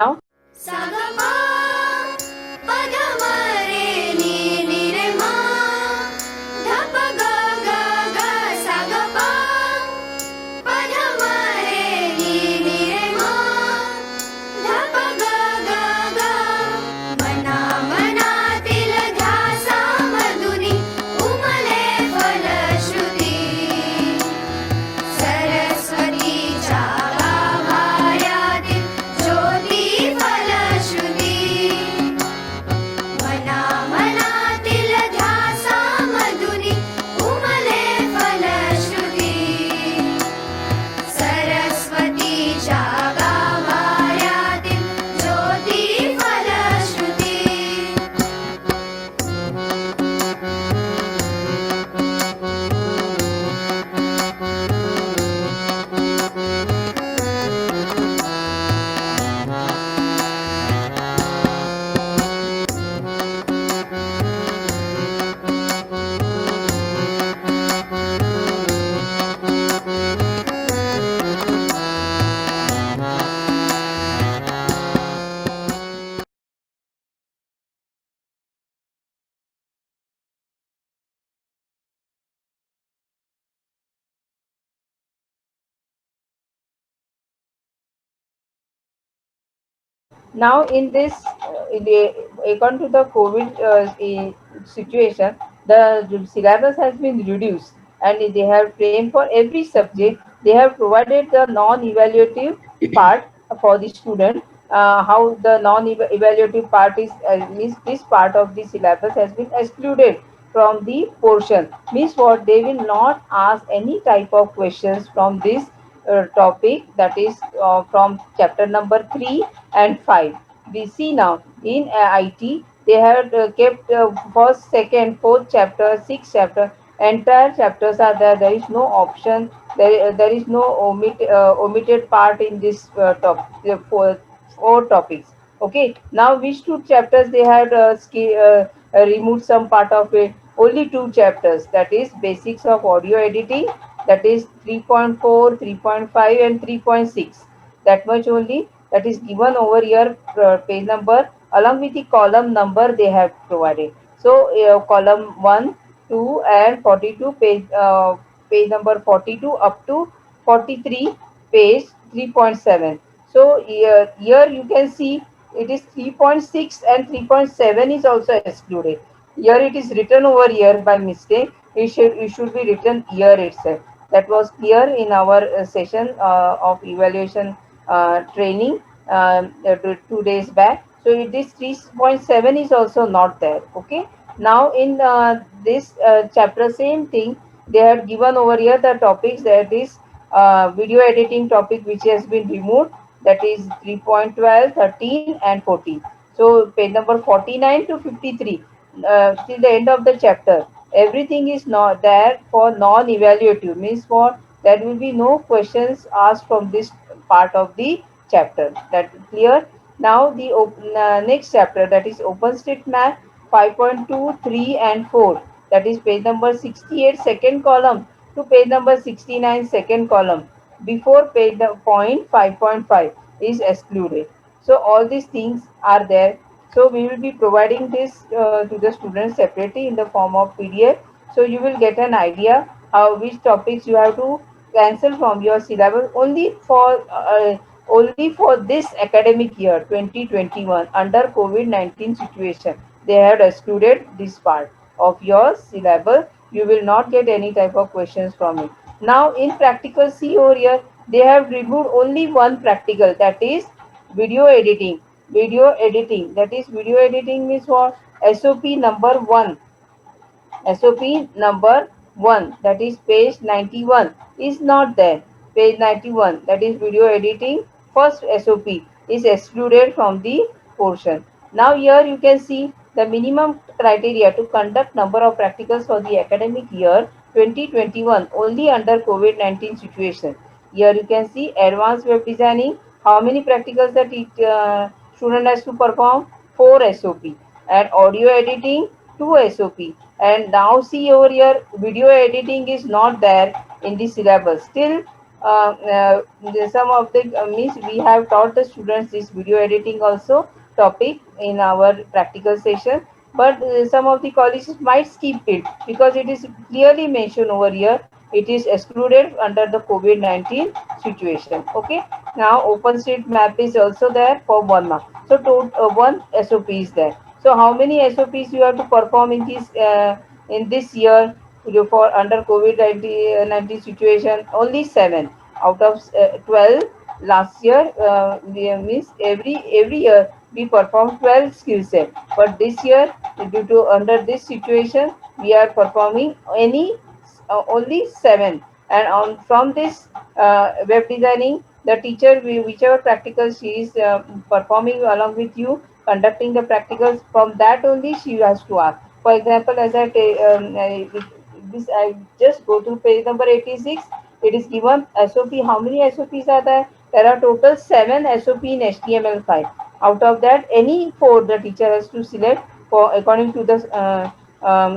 now. Sagama Pagamare ni nirema Dhapa ga ga ga sagapa Pagamare ni nirema Dhapa ga ga ga Mana mana til dhasa madhuri Umale phala shruti Saraswati चागाभार्याति ज्योति फलश्रुति मना मनातिल ध्यासा मधुरि उमले फलश्रुति सरस्वती चागाभार्याति ज्योति फलश्रुति Now, in this, according to the COVID situation, the syllabus has been reduced, and they have framed for every subject. They have provided the non-evaluative part for the student. How the non-evaluative part is means this part of the syllabus has been excluded from the portion. Means what, they will not ask any type of questions from this topic, that is from chapter number 3 and 5. We see now in IT they have kept first, second, fourth chapter, sixth chapter, entire chapters are there. There is no option. There is no omitted part in this four topics. Okay. Now which two chapters they had removed some part of it? Only two chapters. That is basics of audio editing. That is 3.4, 3.5, and 3.6. That much only. That is given over here, page number along with the column number they have provided. So column 1, 2 and 42, page number 42 up to 43, page 3.7. So here you can see it is 3.6 and 3.7 is also excluded. Here it is written over here by mistake. It should be written here itself. That was clear in our session of evaluation training 2 days back. So this 3.7 is also not there. Okay. Now in this chapter, same thing. They have given over here the topics, that is video editing topic, which has been removed. That is 3.12, 13 and 14. So page number 49 to 53 till the end of the chapter. Everything is not there for non-evaluative, means for there will be no questions asked from this part of the chapter. That clear? Now the next chapter, that is OpenStreetMap 5.2, 3 and 4. That is page number 68 second column to page number 69 second column. Before page the point 5.5 is excluded. So all these things are there. So we will be providing this to the students separately in the form of PDF. So you will get an idea how which topics you have to cancel from your syllabus only for this academic year 2021 under COVID-19 situation. They have excluded this part of your syllabus. You will not get any type of questions from it. Now in practical, see over here, they have removed only one practical, that is video editing. Video editing, that is video editing means what? SOP number 1. SOP number 1, that is page 91, is not there. Page 91, that is video editing, first SOP is excluded from the portion. Now here you can see the minimum criteria to conduct number of practicals for the academic year 2021 only under COVID-19 situation. Here you can see advanced web designing, how many practicals that student has to perform? 4 SOP. And audio editing, 2 SOP. And now see over here, video editing is not there in the syllabus. Still some of the means we have taught the students this video editing also topic in our practical session, but some of the colleges might skip it because it is clearly mentioned over here. It is excluded under the COVID-19 situation. Okay. Now OpenStreetMap is also there for 1 month. So one SOP is there. So how many SOPs you have to perform in this year for under COVID-19 situation? Only 7 out of 12 last year. We means every year we perform 12 skill set, but this year due to under this situation we are performing only 7. And on from this web designing, the teacher whichever practical she is performing along with you, conducting the practicals, from that only she has to ask. For example, as I just go through page number 86. It is given SOP. How many SOPs are there? There are total 7 SOP in HTML5. Out of that, any 4 the teacher has to select for according to the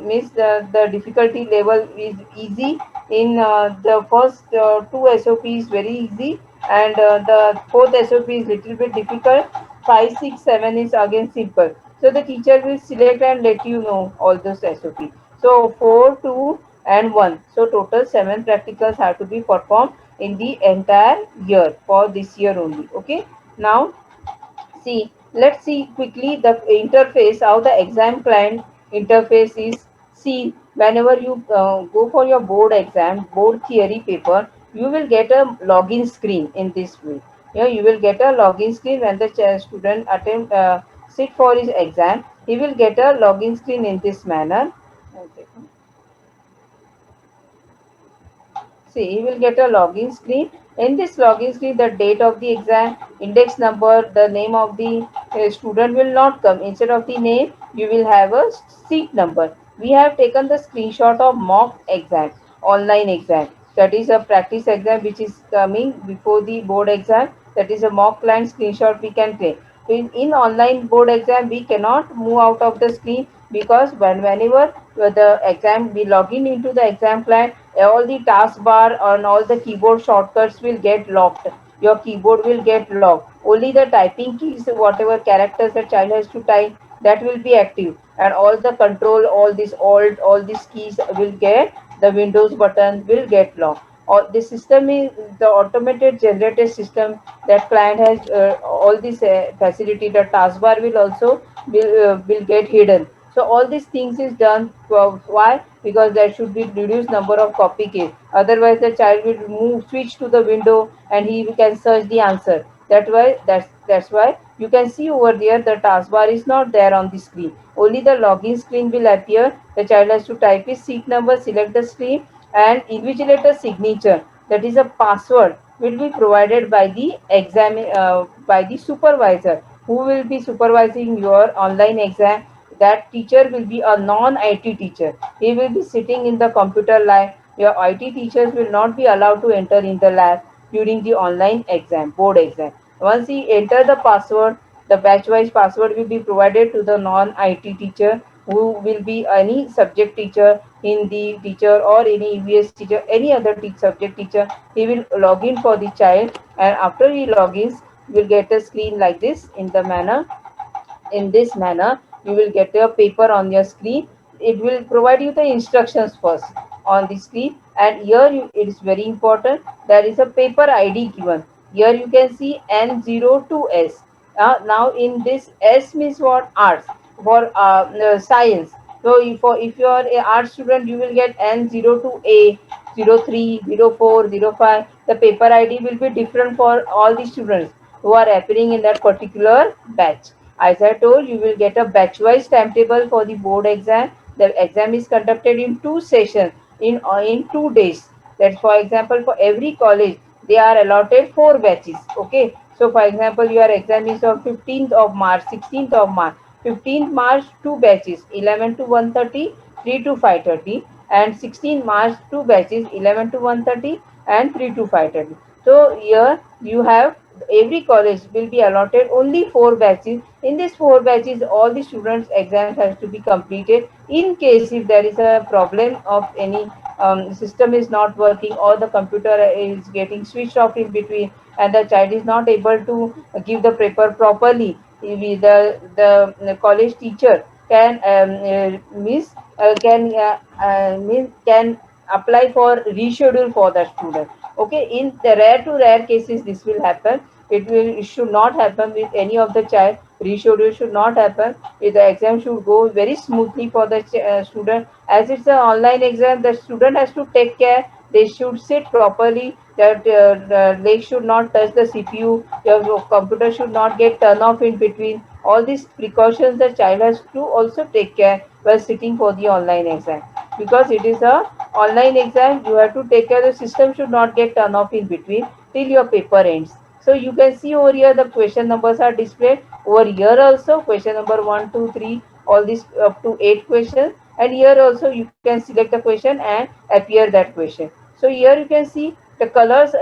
means the difficulty level is easy. In the first 2 SOP is very easy, and the fourth SOP is little bit difficult. 5, 6, 7 is again simple. So the teacher will select and let you know all those SOP. So 4, 2, and 1. So total 7 practicals have to be performed in the entire year for this year only. Okay. Now see, let's see quickly the interface, how the exam client interface is seen. Whenever you go for your board exam, board theory paper, you will get a login screen in this way. Yeah, you will get a login screen when the student sit for his exam. He will get a login screen in this manner. Okay. See, you will get a login screen. In this login screen, the date of the exam, index number, the name of the student will not come. Instead of the name, you will have a seat number. We have taken the screenshot of mock exam, online exam. That is a practice exam which is coming before the board exam. That is a mock client screenshot we can take. In online board exam, we cannot move out of the screen because whenever the exam we log in into the exam client, all the taskbar and all the keyboard shortcuts will get locked. Your keyboard will get locked. Only the typing keys, whatever characters the child has to type, that will be active, and all the control, all this alt, all these keys will get, the Windows button will get locked. Or the system is the automated generated system that client has all this facility. The taskbar will also will get hidden. So all these things is done. Why? Because there should be reduced number of copy case. Otherwise, the child will switch to the window and he can search the answer. That's why you can see over there the taskbar is not there on the screen. Only the login screen will appear. The child has to type his seat number, select the screen, and invigilator signature. That is a password will be provided by the by the supervisor who will be supervising your online exam. That teacher will be a non-IT teacher. He will be sitting in the computer lab. Your IT teachers will not be allowed to enter in the lab during the online exam, board exam. Once he enter the password, the batch-wise password will be provided to the non-IT teacher who will be any subject teacher, Hindi teacher or any EVS teacher, any other subject teacher. He will log in for the child, and after he logins, you will get a screen like this in the manner. In this manner, you will get a paper on your screen. It will provide you the instructions first on the screen, and here it is very important, there is a paper ID given. Here you can see N02S. Now in this S means what? Arts, for science. So if you are a art student, you will get N02A, 03, 04, 05. The paper ID will be different for all the students who are appearing in that particular batch. As I told, you will get a batch-wise timetable for the board exam. The exam is conducted in 2 sessions in 2 days. That's, for example, for every college they are allotted 4 batches. Okay. So for example, your exam is on 15th of March, 16th of March. 15th March 2 batches, 11 to 1:30, 3 to 5:30, and 16th March 2 batches, 11 to 1:30 and 3 to 5:30. So here you have, every college will be allotted only 4 batches. In these 4 batches, all the students' exams has to be completed. In case if there is a problem of any system is not working or the computer is getting switched off in between, and the child is not able to give the paper properly, the college teacher can can apply for reschedule for the student. Okay, in the rare to rare cases this will happen. It should not happen with any of the child. Reschedule should not happen. The exam should go very smoothly for the student. As it's an online exam, the student has to take care. They should sit properly. That the leg should not touch the CPU. Your computer should not get turned off in between. All these precautions the child has to also take care while sitting for the online exam. Because it is a online exam, you have to take care. The system should not get turned off in between till your paper ends. So you can see over here the question numbers are displayed. Over here also question number 1, 2, 3, all these up to 8 questions. And here also you can select the question and appear that question. So here you can see the colors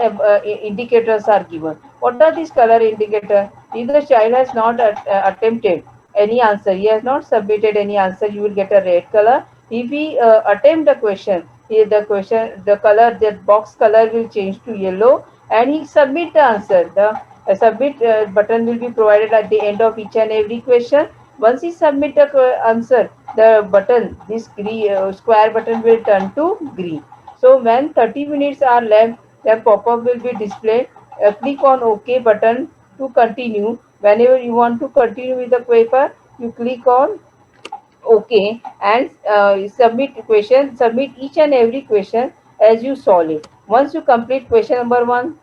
indicators are given. What are these color indicators? If the child has not attempted any answer, he has not submitted any answer, you will get a red color. If we attempt the question, the color, the box color will change to yellow, and he submit the answer. The submit button will be provided at the end of each and every question. Once he submit the answer, the button, this green, square button will turn to green. So when 30 minutes are left, the pop-up will be displayed. Click on OK button to continue. Whenever you want to continue with the paper, you click on OK and submit each and every question as you solve it. Once you complete question number 1,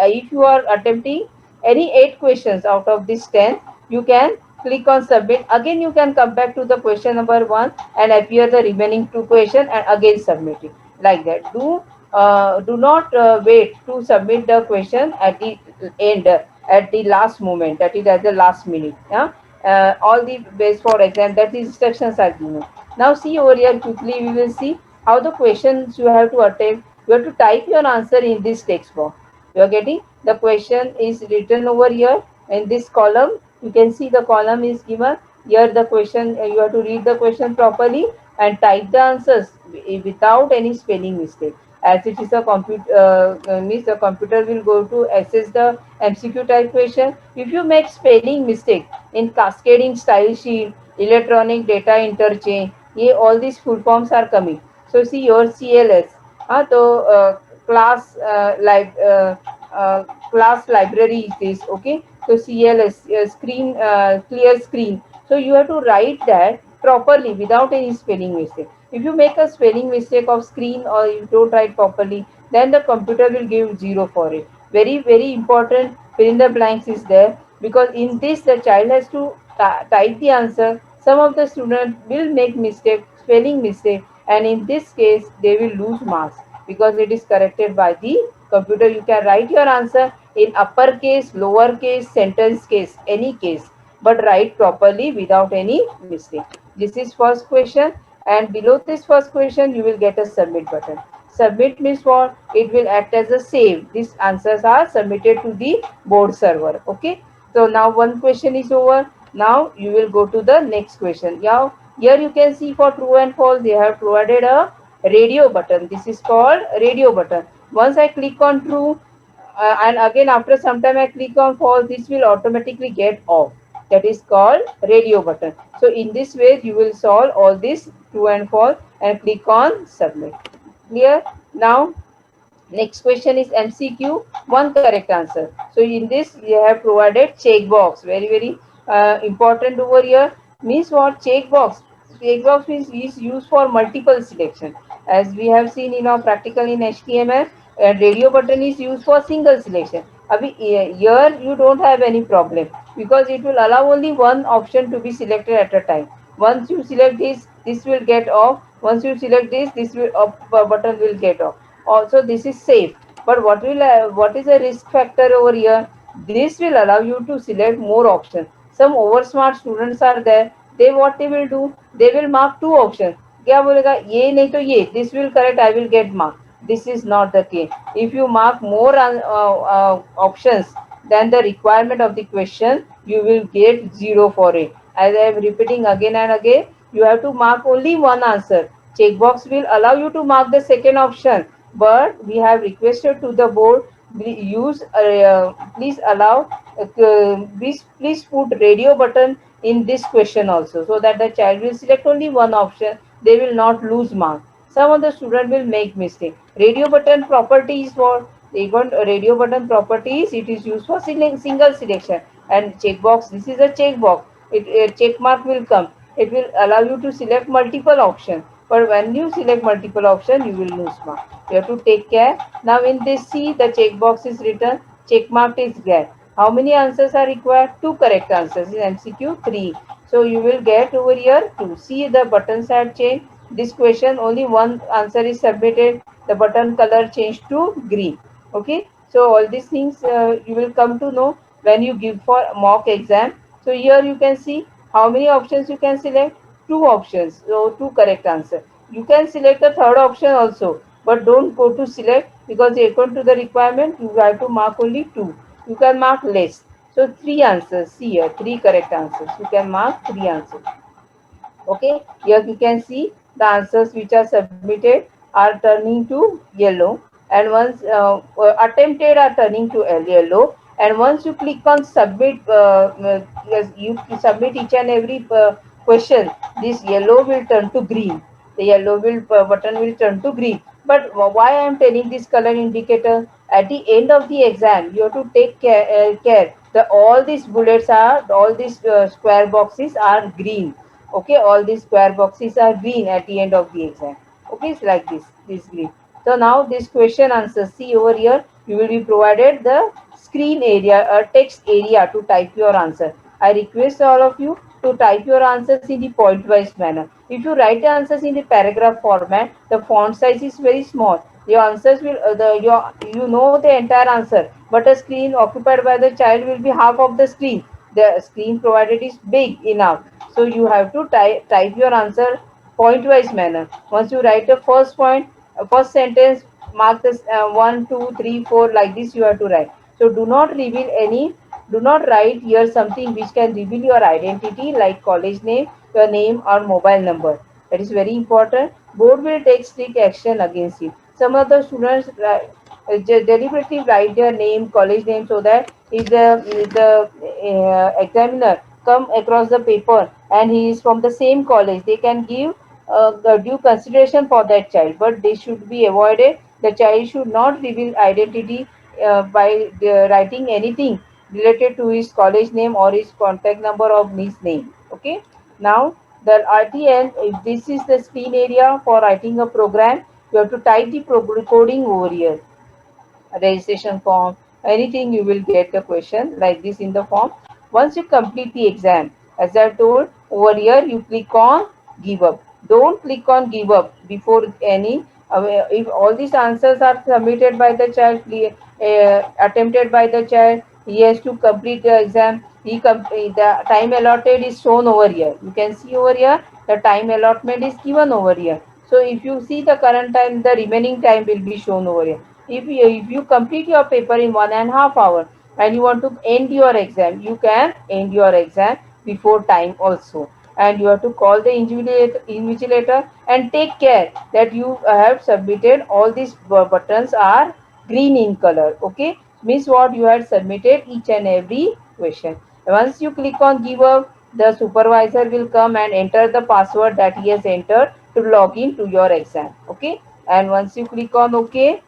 if you are attempting any 8 questions out of this 10, you can click on submit. Again you can come back to the question number 1 and appear the remaining 2 questions and again submit it, like that. Do not wait to submit the question at the end, at the last moment, that is at the last minute. Yeah? All the base for exam, that is instructions are given. Now see over here, quickly we will see how the questions you have to attempt. You have to type your answer in this text box. You are getting the question is written over here in this column. You can see the column is given here. The question, you have to read the question properly and type the answers without any spelling mistake. As it is a computer, means the computer will go to assess the MCQ type question. If you make spelling mistake in cascading style sheet, electronic data interchange, ये all these full forms are coming. So see your CLS, हाँ तो class class library is this, okay. So CLS, screen, clear screen. So you have to write that properly without any spelling mistake. If you make a spelling mistake of screen or you don't write properly, then the computer will give 0 for it. Very important fill in the blanks is there, because in this the child has to type the answer. Some of the students will make mistake, spelling mistake, and in this case they will lose marks because it is corrected by the computer. You can write your answer in uppercase, lowercase, sentence case, any case, but write properly without any mistake. This is first question, and below this first question you will get a submit button. Submit means what? It will act as a save. These answers are submitted to the board server. Okay. So now one question is over. Now you will go to the next question. Now here you can see for true and false they have provided a radio button. This is called radio button. Once I click on true, and again after some time I click on false, this will automatically get off. That is called radio button. So in this way you will solve all this true and false and click on submit. Clear? Now next question is MCQ, one correct answer. So in this we have provided checkbox. Very important over here. Means what? Checkbox. Checkbox is used for multiple selection. As we have seen in our practical in HTML, radio button is used for single selection. Abhi, here you don't have any problem because it will allow only one option to be selected at a time. Once you select this, this will get off. Once you select this will up button will get off. Also this is safe, but what is a risk factor over here? This will allow you to select more options. Some over smart students are there. They what they will do, they will mark two options. क्या बोलेगा ये नहीं तो ये, this will correct, I will get mark. This is not the case. If you mark more options than the requirement of the question, you will get 0 for it. As I am repeating again and again, you have to mark only one answer. Checkbox will allow you to mark the second option, but we have requested to the board, please allow, please put radio button in this question also, so that the child will select only one option. They will not lose mark. Some of the student will make mistake. Radio button properties for even radio button properties, it is used for single selection, and checkbox, this is a checkbox. A check mark will come. It will allow you to select multiple options. But when you select multiple option, you will lose mark. You have to take care. Now in this C, the checkbox is written, check mark is there. How many answers are required? Two correct answers. In MCQ, three. So you will get over here to see the buttons are changed. This question only one answer is submitted. The button color changed to green. Okay. So all these things you will come to know when you give for mock exam. So here you can see how many options you can select. Two options. So two correct answer. You can select the third option also, but don't go to select, because according to the requirement you have to mark only two. You can mark less. So three answers. See here, three correct answers. You can mark three answers. Okay, here you can see the answers which are submitted are turning to yellow, and once attempted are turning to yellow, and once you click on submit, yes, you submit each and every question, this yellow will turn to green. The yellow will button will turn to green. But why I am telling this color indicator? At the end of the exam you have to take care the all these bullets are, all these square boxes are green. Okay, all these square boxes are green at the end of the exam. Okay, it's like this green. So now this question answer, see over here, you will be provided the screen area, text area to type your answer. I request all of you to type your answers in the point wise manner. If you write the answers in the paragraph format, the font size is very small. Your answers will you know the entire answer, but a screen occupied by the child will be half of the screen. The screen provided is big enough, so you have to type your answer point wise manner. Once you write the first point, first sentence, mark this 1, 2, 3, 4, like this you have to write. So do not write here something which can reveal your identity, like college name, your name or mobile number. That is very important. Board will take strict action against you. Some of the students deliberately write their name, college name, so that if the examiner come across the paper and he is from the same college, they can give the due consideration for that child. But they should be avoided. The child should not reveal identity by writing anything related to his college name or his contact number or his name. Okay. Now the at the end, if this is the screen area for writing a program, you have to type the coding over here, registration form, anything, you will get the question like this in the form. Once you complete the exam, as I told over here, you click on give up. Don't click on give up before any. If all these answers are submitted by the child, attempted by the child, he has to complete the exam. The time allotted is shown over here. You can see over here the time allotment is given over here. So if you see the current time, the remaining time will be shown over here. If you complete your paper in 1.5 hours and you want to end your exam, you can end your exam before time also. And you have to call the invigilator and take care that you have submitted all these buttons are green in color. Okay, means what you had submitted each and every question. Once you click on give up, the supervisor will come and enter the password that he has entered to log in to your exam. Okay, and once you click on OK,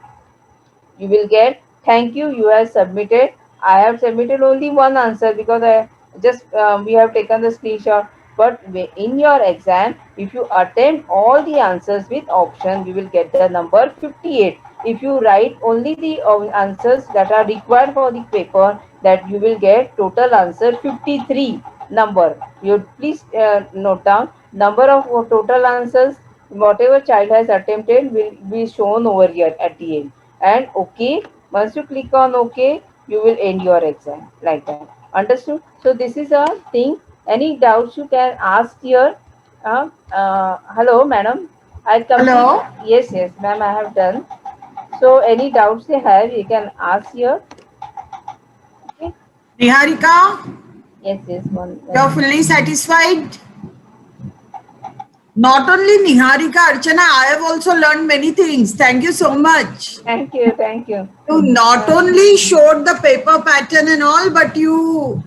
you will get thank you have submitted. I have submitted only one answer because I just we have taken the screenshot. But in your exam, if you attempt all the answers with option, you will get the number 58. If you write only the answers that are required for the paper, that you will get total answer 53 number. You please note down number of total answers whatever child has attempted will be shown over here at the end. And OK, once you click on OK, you will end your exam like that. Understood? So this is a thing. Any doubts you can ask here? Hello, madam. I complete. Hello, Yes, yes, ma'am. I have done. So any doubts you have, you can ask here. Okay. Niharika, Yes, yes. One. you're fully satisfied? Not only Niharika, Archana, I have also learned many things. Thank you so much. Thank you, thank you. You not only showed the paper pattern and all, but you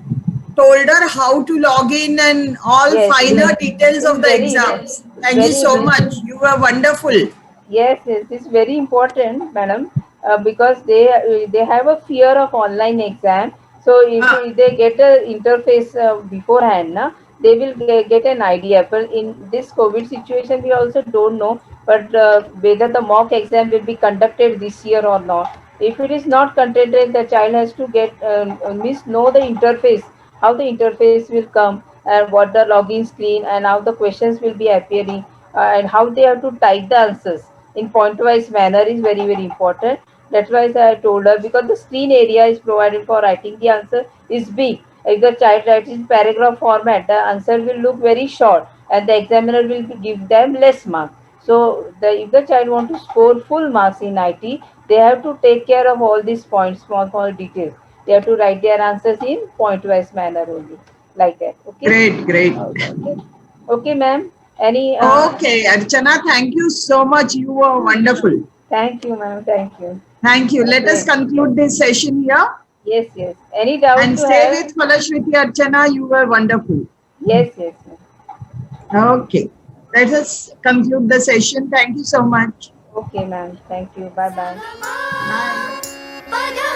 told her how to log in and all Yes, finer yes. details It's of the very, exams. Thank you very, so much. You were wonderful. yes, yes. It's very important, madam, because they have a fear of online exam. So Ah, if they get a interface beforehand, na, they will get an idea. But in this COVID situation, we also don't know, but whether the mock exam will be conducted this year or not. If it is not conducted, the child has to get means know the interface, how the interface will come, and what the login screen, and how the questions will be appearing, and how they have to type the answers in point-wise manner is very, very important. That's why I told her, because the screen area is provided for writing the answer is big. If the child writes in paragraph format, the answer will look very short, and the examiner will give them less mark. So if the child want to score full marks in IT, they have to take care of all these points, small, small details. They have to write their answers in point-wise manner only, like that. Okay. great, great. Okay. Okay, ma'am. Any Okay, Archana, thank you so much. You were wonderful. Thank you, ma'am. Thank you. Thank you. Let us Okay. conclude this session here Yes, yes. Any doubt and you stay have? with Falashwiti Archana. You were wonderful. Yes, yes, ma'am. Okay. Let us conclude the session. Thank you so much. Okay, ma'am. Thank you. Bye bye. Bye. पद